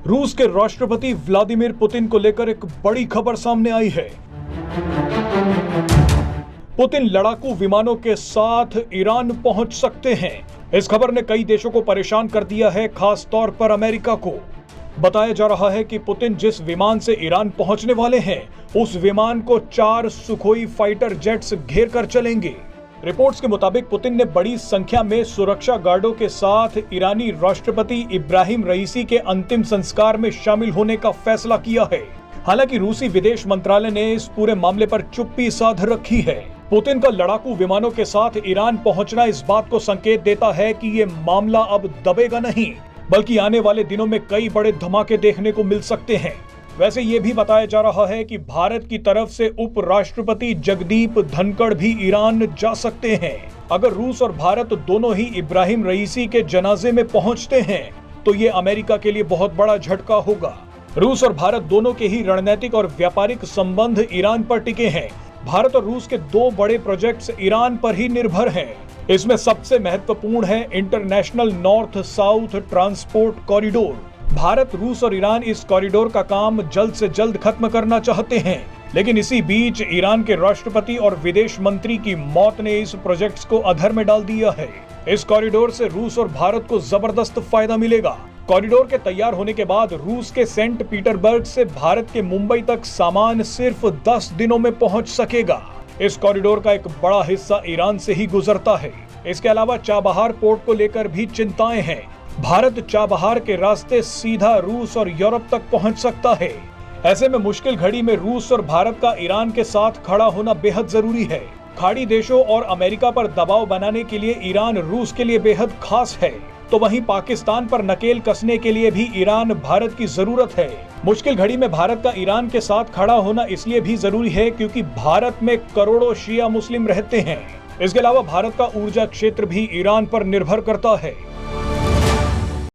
रूस के राष्ट्रपति व्लादिमीर पुतिन को लेकर एक बड़ी खबर सामने आई है। पुतिन लड़ाकू विमानों के साथ ईरान पहुंच सकते हैं। इस खबर ने कई देशों को परेशान कर दिया है, खास तौर पर अमेरिका को। बताया जा रहा है कि पुतिन जिस विमान से ईरान पहुंचने वाले हैं, उस विमान को 4 सुखोई फाइटर जेट्स घेर कर चलेंगे। रिपोर्ट्स के मुताबिक पुतिन ने बड़ी संख्या में सुरक्षा गार्डों के साथ ईरानी राष्ट्रपति इब्राहिम रईसी के अंतिम संस्कार में शामिल होने का फैसला किया है। हालांकि रूसी विदेश मंत्रालय ने इस पूरे मामले पर चुप्पी साध रखी है। पुतिन का लड़ाकू विमानों के साथ ईरान पहुंचना इस बात को संकेत देता है कि ये मामला अब दबेगा नहीं, बल्कि आने वाले दिनों में कई बड़े धमाके देखने को मिल सकते हैं। वैसे ये भी बताया जा रहा है कि भारत की तरफ से उपराष्ट्रपति जगदीप धनखड़ भी ईरान जा सकते हैं। अगर रूस और भारत दोनों ही इब्राहिम रईसी के जनाजे में पहुंचते हैं तो ये अमेरिका के लिए बहुत बड़ा झटका होगा। रूस और भारत दोनों के ही रणनीतिक और व्यापारिक संबंध ईरान पर टिके हैं। भारत और रूस के 2 बड़े प्रोजेक्ट्स ईरान पर ही निर्भर हैं। इसमें सबसे महत्वपूर्ण है international north south transport corridor. Bharat, रूस और ईरान इस कॉरिडोर का काम जल्द से जल्द खत्म करना चाहते हैं, लेकिन इसी बीच ईरान के राष्ट्रपति और विदेश मंत्री की मौत ने इस प्रोजेक्ट्स को अधर में डाल दिया है। इस कॉरिडोर से रूस और भारत को जबरदस्त फायदा मिलेगा। कॉरिडोर के तैयार होने के बाद रूस के सेंट पीटरबर्ग से भारत के मुंबई तक सामान सिर्फ 10 दिनों में पहुंच सकेगा। इस कॉरिडोर का एक बड़ा हिस्सा ईरान से ही गुजरता है। इसके अलावा चाबहार पोर्ट को लेकर भी चिंताएं हैं। भारत चाबहार के रास्ते सीधा रूस और यूरोप तक पहुंच सकता है। ऐसे में मुश्किल घड़ी में रूस और भारत का ईरान के साथ खड़ा होना बेहद जरूरी है। खाड़ी देशों और अमेरिका पर दबाव बनाने के लिए ईरान रूस के लिए बेहद खास है, तो वहीं पाकिस्तान पर नकेल कसने के लिए भी ईरान भारत की जरूरत है। मुश्किल घड़ी में भारत का ईरान के साथ खड़ा होना इसलिए भी जरूरी है क्योंकि भारत में करोड़ों शिया मुस्लिम रहते हैं। इसके अलावा भारत का ऊर्जा क्षेत्र भी ईरान पर निर्भर करता है।